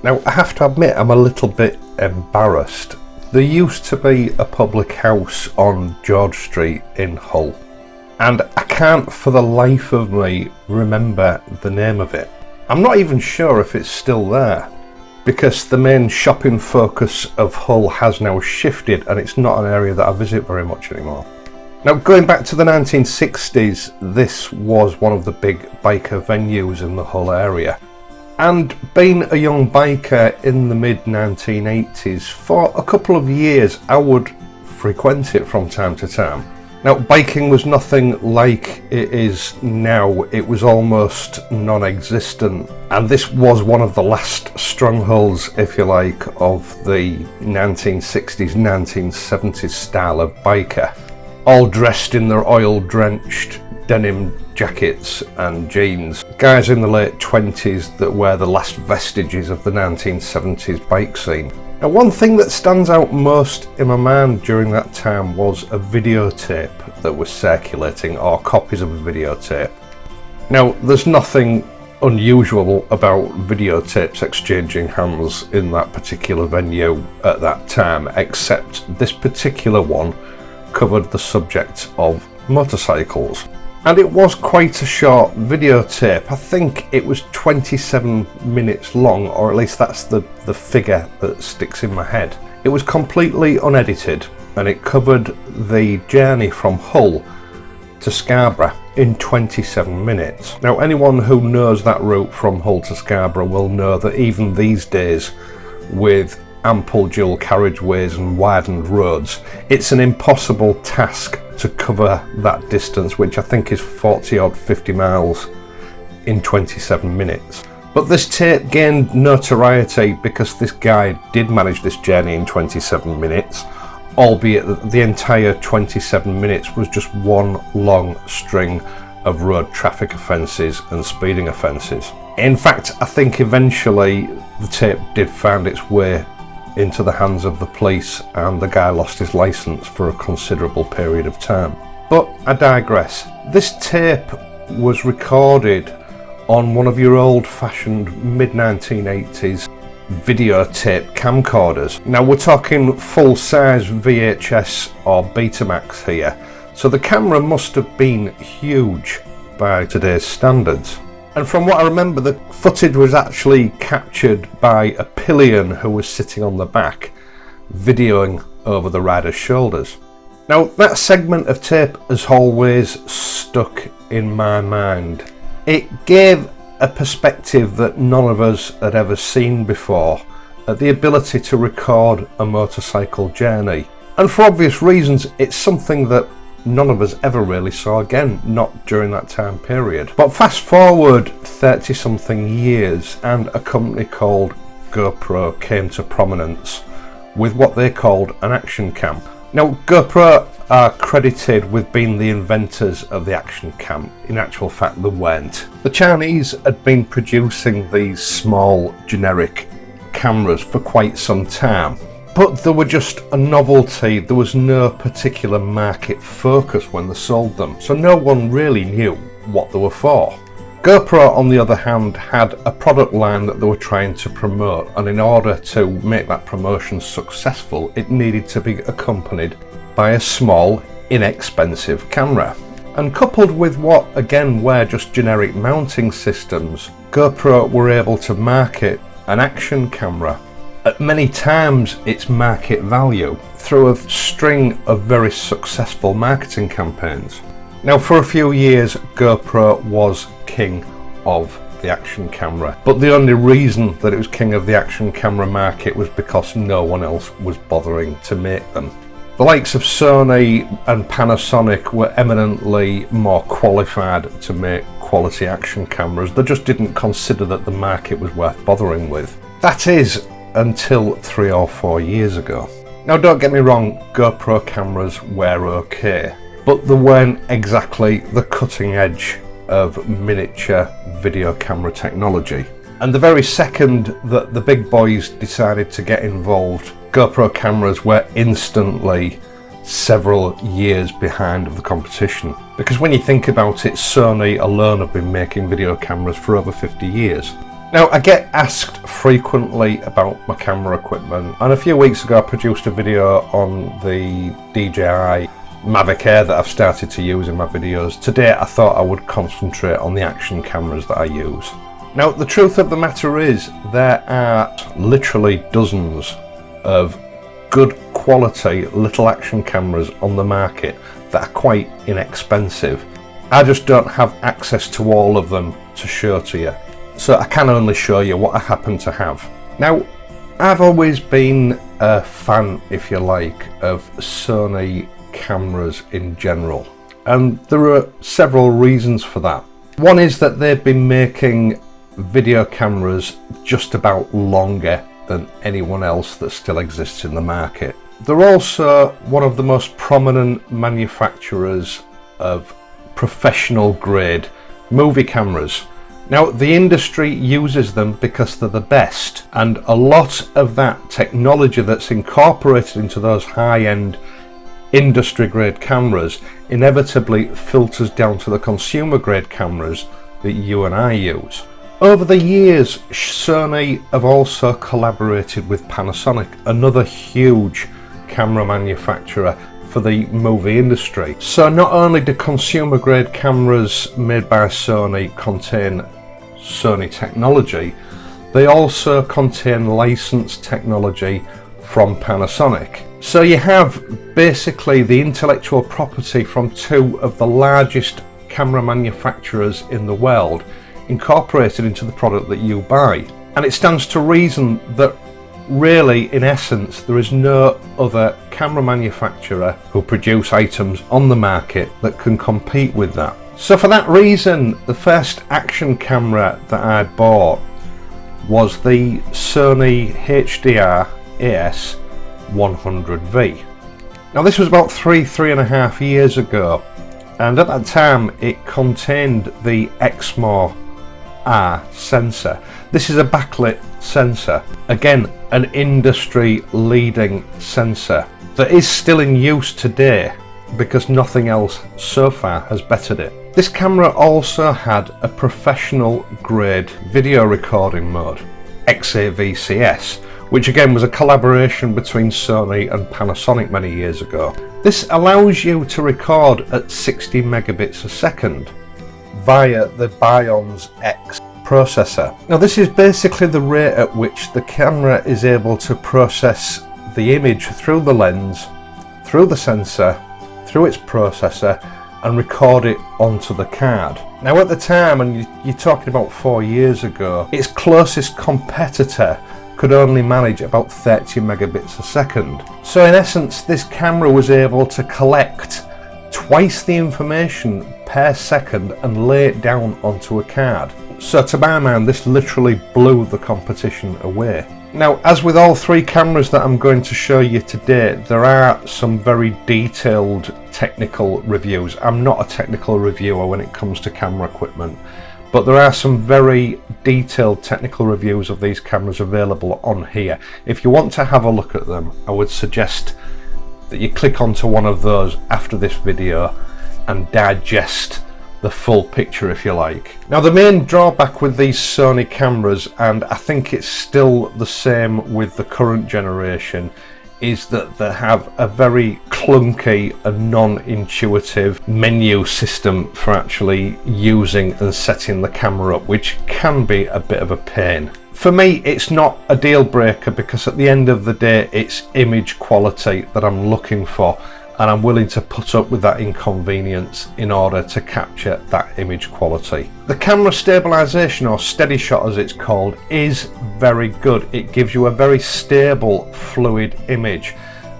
Now I have to admit I'm a little bit embarrassed. There used to be a public house on George Street in Hull, and I can't for the life of me remember the name of it. I'm not even sure if it's still there, because the main shopping focus of Hull has now shifted and it's not an area that I visit very much anymore. Now going back to the 1960s, this was one of the big biker venues in the Hull area. And being a young biker in the mid 1980s, for a couple of years I would frequent it from time to time. Now biking was nothing like it is now, it was almost non-existent, and this was one of the last strongholds, if you like, of the 1960s, 1970s style of biker. All dressed in their oil-drenched denim jackets and jeans. Guys in the late 20s that were the last vestiges of the 1970s bike scene. Now one thing that stands out most in my mind during that time was a videotape that was circulating, or copies of a videotape. Now there's nothing unusual about videotapes exchanging hands in that particular venue at that time, except this particular one covered the subject of motorcycles. And it was quite a short videotape. I think it was 27 minutes long, or at least that's the figure that sticks in my head. It was completely unedited, and it covered the journey from Hull to Scarborough in 27 minutes. Now anyone who knows that route from Hull to Scarborough will know that even these days, with ample dual carriageways and widened roads, it's an impossible task to cover that distance, which I think is 40 odd 50 miles in 27 minutes. But this tape gained notoriety because this guy did manage this journey in 27 minutes, albeit that the entire 27 minutes was just one long string of road traffic offences and speeding offences. In fact, I think eventually the tape did find its way into the hands of the police, and the guy lost his licence for a considerable period of time. But I digress. This tape was recorded on one of your old-fashioned mid-1980s videotape camcorders. Now we're talking full-size VHS or Betamax here, so the camera must have been huge by today's standards. And from what I remember, the footage was actually captured by a pillion who was sitting on the back, videoing over the rider's shoulders. Now that segment of tape has always stuck in my mind. It gave a perspective that none of us had ever seen before, the ability to record a motorcycle journey. And for obvious reasons, it's something that none of us ever really saw again, not during that time period. But fast forward 30 something years, and a company called GoPro came to prominence with what they called an action cam. Now GoPro are credited with being the inventors of the action cam. In actual fact they weren't. The Chinese had been producing these small generic cameras for quite some time, but they were just a novelty. There was no particular market focus when they sold them, so no one really knew what they were for. GoPro, on the other hand, had a product line that they were trying to promote, and in order to make that promotion successful, it needed to be accompanied by a small, inexpensive camera. And coupled with what again were just generic mounting systems, GoPro were able to market an action camera at many times its market value through a string of very successful marketing campaigns. Now for a few years GoPro was king of the action camera, but the only reason that it was king of the action camera market was because no one else was bothering to make them. The likes of Sony and Panasonic were eminently more qualified to make quality action cameras. They just didn't consider that the market was worth bothering with. That is, until 3 or 4 years ago. Now don't get me wrong, GoPro cameras were okay, but they weren't exactly the cutting edge of miniature video camera technology. And the very second that the big boys decided to get involved, GoPro cameras were instantly several years behind of the competition. Because when you think about it, Sony alone have been making video cameras for over 50 years. Now, I get asked frequently about my camera equipment, and a few weeks ago I produced a video on the DJI Mavic Air that I've started to use in my videos. Today I thought I would concentrate on the action cameras that I use. Now, the truth of the matter is there are literally dozens of good quality little action cameras on the market that are quite inexpensive. I just don't have access to all of them to show to you, so I can only show you what I happen to have. Now, I've always been a fan, if you like, of Sony cameras in general, and there are several reasons for that. One is that they've been making video cameras just about longer than anyone else that still exists in the market. They're also one of the most prominent manufacturers of professional grade movie cameras. Now, the industry uses them because they're the best, and a lot of that technology that's incorporated into those high-end industry grade cameras inevitably filters down to the consumer grade cameras that you and I use. Over the years, Sony have also collaborated with Panasonic, another huge camera manufacturer for the movie industry. So not only do consumer grade cameras made by Sony contain Sony technology, they also contain licensed technology from Panasonic. So you have basically the intellectual property from two of the largest camera manufacturers in the world incorporated into the product that you buy. And it stands to reason that really, in essence, there is no other camera manufacturer who produce items on the market that can compete with that. So for that reason, the first action camera that I bought was the Sony HDR AS100V. Now, this was about three and a half years ago, and at that time it contained the Exmor R sensor. This is a backlit sensor, again an industry leading sensor that is still in use today because nothing else so far has bettered it. This camera also had a professional grade video recording mode, XAVCS, which again was a collaboration between Sony and Panasonic many years ago. This allows you to record at 60 megabits a second via the Bionz X processor. Now, this is basically the rate at which the camera is able to process the image through the lens, through the sensor, through its processor, and record it onto the card. Now, at the time, and you're talking about 4 years ago, its closest competitor could only manage about 30 megabits a second. So in essence, this camera was able to collect twice the information per second and lay it down onto a card. So to my mind, this literally blew the competition away. Now, as with all three cameras that I'm going to show you today, there are some very detailed technical reviews. I'm not a technical reviewer when it comes to camera equipment, but there are some very detailed technical reviews of these cameras available on here. If you want to have a look at them, I would suggest that you click onto one of those after this video and digest the full picture, if you like. Now, the main drawback with these Sony cameras, and I think it's still the same with the current generation, is that they have a very clunky and non-intuitive menu system for actually using and setting the camera up, which can be a bit of a pain. For me, it's not a deal breaker because at the end of the day, it's image quality that I'm looking for, and I'm willing to put up with that inconvenience in order to capture that image quality. The camera stabilization, or steady shot as it's called, is very good. It gives you a very stable, fluid image.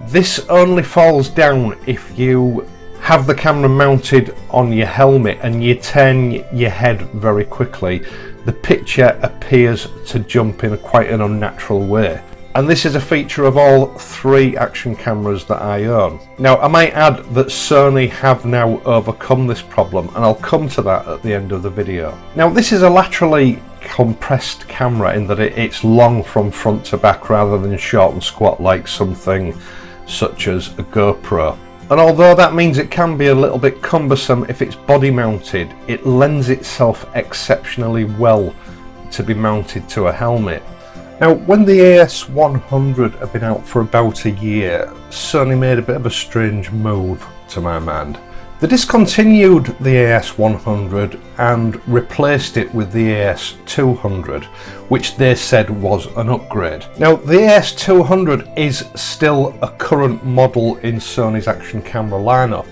This only falls down if you have the camera mounted on your helmet and you turn your head very quickly. The picture appears to jump in quite an unnatural way. And this is a feature of all three action cameras that I own. Now, I might add that Sony have now overcome this problem, and I'll come to that at the end of the video. Now, this is a laterally compressed camera in that it's long from front to back rather than short and squat like something such as a GoPro. And although that means it can be a little bit cumbersome if it's body mounted, it lends itself exceptionally well to be mounted to a helmet. Now, when the AS100 had been out for about a year, Sony made a bit of a strange move, to my mind. They discontinued the AS100 and replaced it with the AS200, which they said was an upgrade. Now, the AS200 is still a current model in Sony's action camera lineup.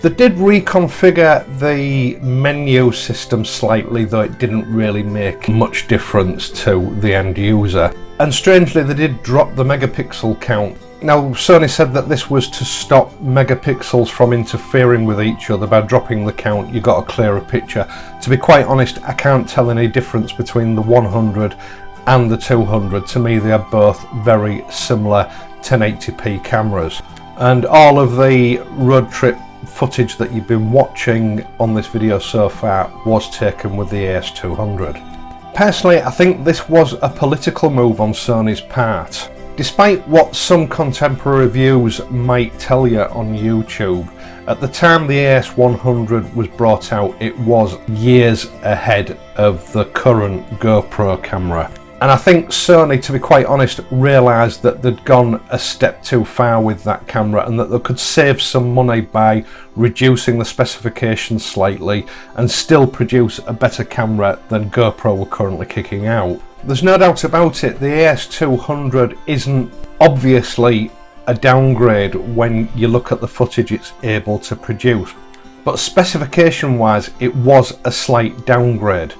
They did reconfigure the menu system slightly, though it didn't really make much difference to the end user. And strangely, they did drop the megapixel count. Now, Sony said that this was to stop megapixels from interfering with each other. By dropping the count, you got a clearer picture. To be quite honest, I can't tell any difference between the 100 and the 200. To me, they are both very similar 1080p cameras. And all of the road trip footage that you've been watching on this video so far was taken with the AS200. Personally, I think this was a political move on Sony's part. Despite what some contemporary reviews might tell you on YouTube, at the time the AS100 was brought out, it was years ahead of the current GoPro camera. And I think Sony, to be quite honest, realised that they'd gone a step too far with that camera and that they could save some money by reducing the specifications slightly and still produce a better camera than GoPro were currently kicking out. There's no doubt about it, the AS200 isn't obviously a downgrade when you look at the footage it's able to produce, but specification wise it was a slight downgrade,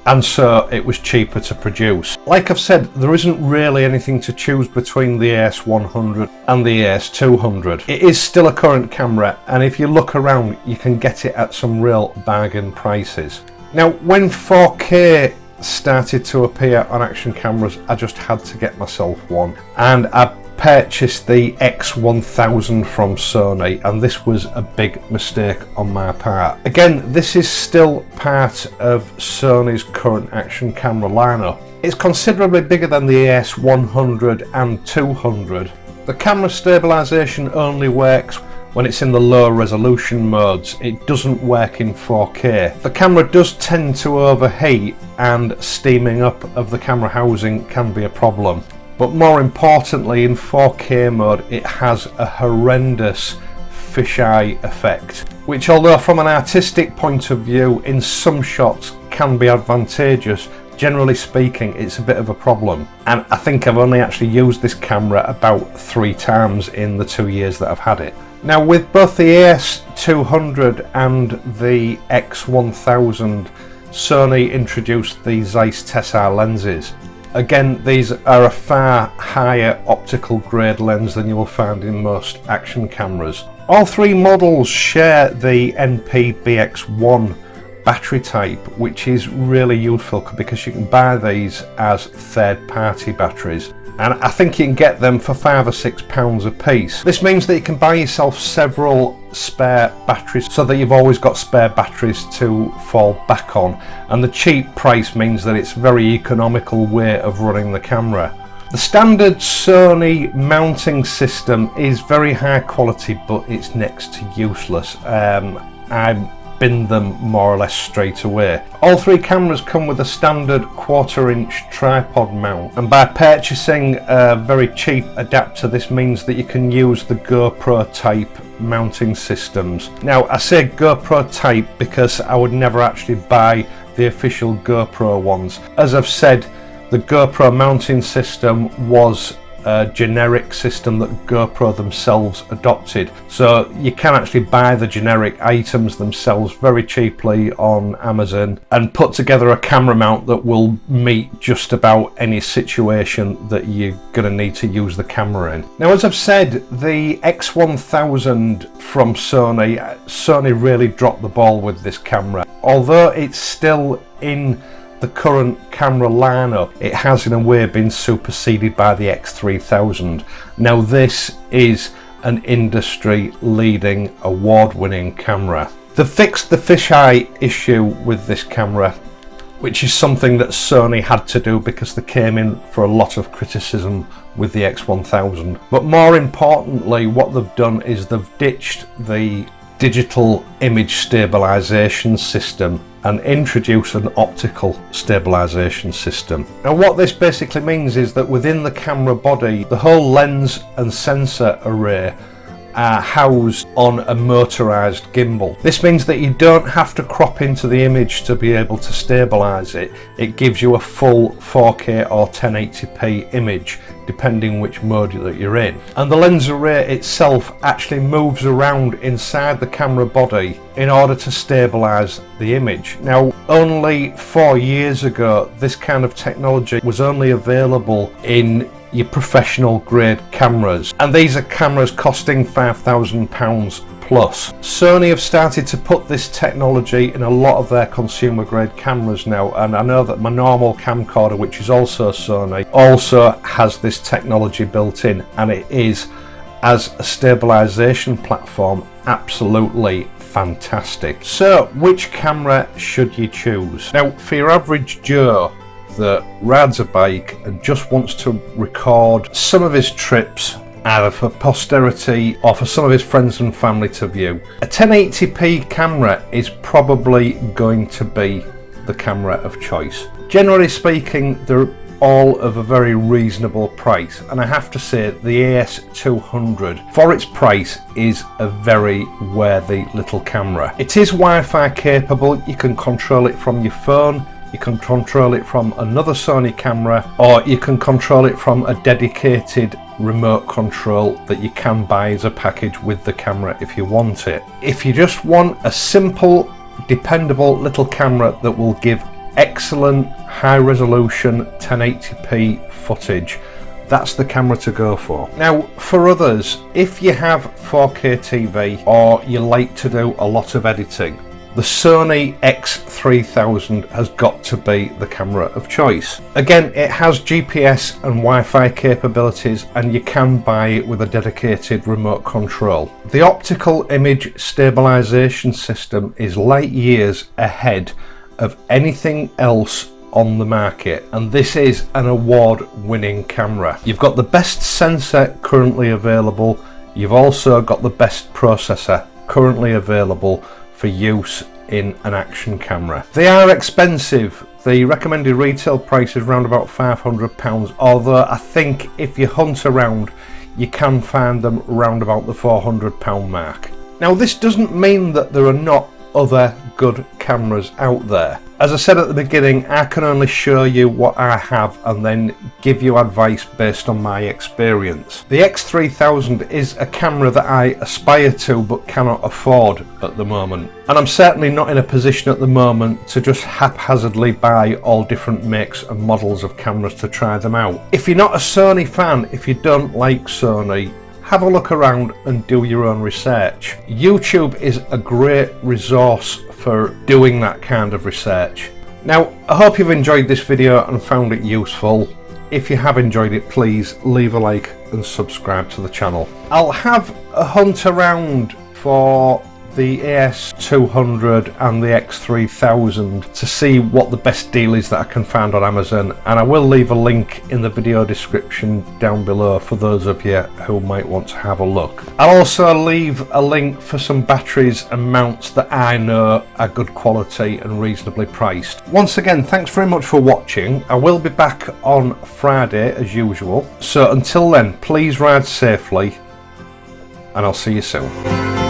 and so it was cheaper to produce. Like I've said, there isn't really anything to choose between the AS100 and the AS200. It is still a current camera, and if you look around you can get it at some real bargain prices. Now, when 4K started to appear on action cameras, I just had to get myself one, and I purchased the X1000 from Sony, and this was a big mistake on my part. Again, this is still part of Sony's current action camera lineup. It's considerably bigger than the AS100 and 200. The camera stabilization only works when it's in the low resolution modes. It doesn't work in 4K. The camera does tend to overheat, and steaming up of the camera housing can be a problem. But more importantly, in 4K mode it has a horrendous fisheye effect, which, although from an artistic point of view in some shots can be advantageous, generally speaking it's a bit of a problem. And I think I've only actually used this camera about 3 times in the 2 years that I've had it. Now, with both the AS200 and the X1000, Sony introduced the Zeiss Tessar lenses. Again, these are a far higher optical grade lens than you will find in most action cameras. All 3 models share the NP-BX1 battery type, which is really useful because you can buy these as third-party batteries. And I think you can get them for £5 or £6 a piece. This means that you can buy yourself several spare batteries so that you've always got spare batteries to fall back on, and the cheap price means that it's a very economical way of running the camera. The standard Sony mounting system is very high quality, but it's next to useless. I bin them more or less straight away. All 3 cameras come with a standard 1/4 inch tripod mount, and by purchasing a very cheap adapter, this means that you can use the GoPro type mounting systems. Now, I say GoPro type because I would never actually buy the official GoPro ones. As I've said, the GoPro mounting system was a generic system that GoPro themselves adopted, so you can actually buy the generic items themselves very cheaply on Amazon and put together a camera mount that will meet just about any situation that you're going to need to use the camera in. Now, as I've said, the X1000 from Sony really dropped the ball with this camera. Although it's still in the current camera lineup, it has in a way been superseded by the X3000. Now, this is an industry leading award-winning camera. They've fixed the fisheye issue with this camera, which is something that Sony had to do because they came in for a lot of criticism with the X1000. But more importantly, what they've done is they've ditched the digital image stabilization system and introduce an optical stabilization system. Now what this basically means is that within the camera body, the whole lens and sensor array are housed on a motorized gimbal. This means that you don't have to crop into the image to be able to stabilize it. It gives you a full 4K or 1080p image depending which mode that you're in. And the lens array itself actually moves around inside the camera body in order to stabilize the image. Now, only 4 years ago, this kind of technology was only available in your professional grade cameras, and these are cameras costing £5,000 plus. Sony have started to put this technology in a lot of their consumer grade cameras now, and I know that my normal camcorder, which is also Sony, also has this technology built in, and it is, as a stabilization platform, absolutely fantastic. So which camera should you choose? Now, for your average Joe that rides a bike and just wants to record some of his trips either for posterity or for some of his friends and family to view, a 1080p camera is probably going to be the camera of choice. Generally speaking, they're all of a very reasonable price, and I have to say the AS200 for its price is a very worthy little camera. It is Wi-Fi capable. You can control it from your phone, you can control it from another Sony camera, or you can control it from a dedicated remote control that you can buy as a package with the camera if you want it. If you just want a simple, dependable little camera that will give excellent high resolution 1080p footage, that's the camera to go for. Now, for others, if you have 4K TV or you like to do a lot of editing, the Sony X3000 has got to be the camera of choice. Again, it has GPS and Wi-Fi capabilities, and you can buy it with a dedicated remote control. The optical image stabilization system is light years ahead of anything else on the market, and this is an award-winning camera. You've got the best sensor currently available. You've also got the best processor currently available for use in an action camera. They are expensive. The recommended retail price is around about £500, although I think if you hunt around you can find them around about the £400 mark. Now, this doesn't mean that there are not other good cameras out there. As I said at the beginning, I can only show you what I have and then give you advice based on my experience. The X3000 is a camera that I aspire to but cannot afford at the moment, and I'm certainly not in a position at the moment to just haphazardly buy all different makes and models of cameras to try them out. If you're not a Sony fan, if you don't like Sony, have a look around and do your own research. YouTube is a great resource for doing that kind of research. Now, I hope you've enjoyed this video and found it useful. If you have enjoyed it, please leave a like and subscribe to the channel. I'll have a hunt around for the AS200 and the X3000 to see what the best deal is that I can find on Amazon, and I will leave a link in the video description down below for those of you who might want to have a look. I'll also leave a link for some batteries and mounts that I know are good quality and reasonably priced. Once again, thanks very much for watching. I will be back on Friday as usual, so until then, please ride safely and I'll see you soon.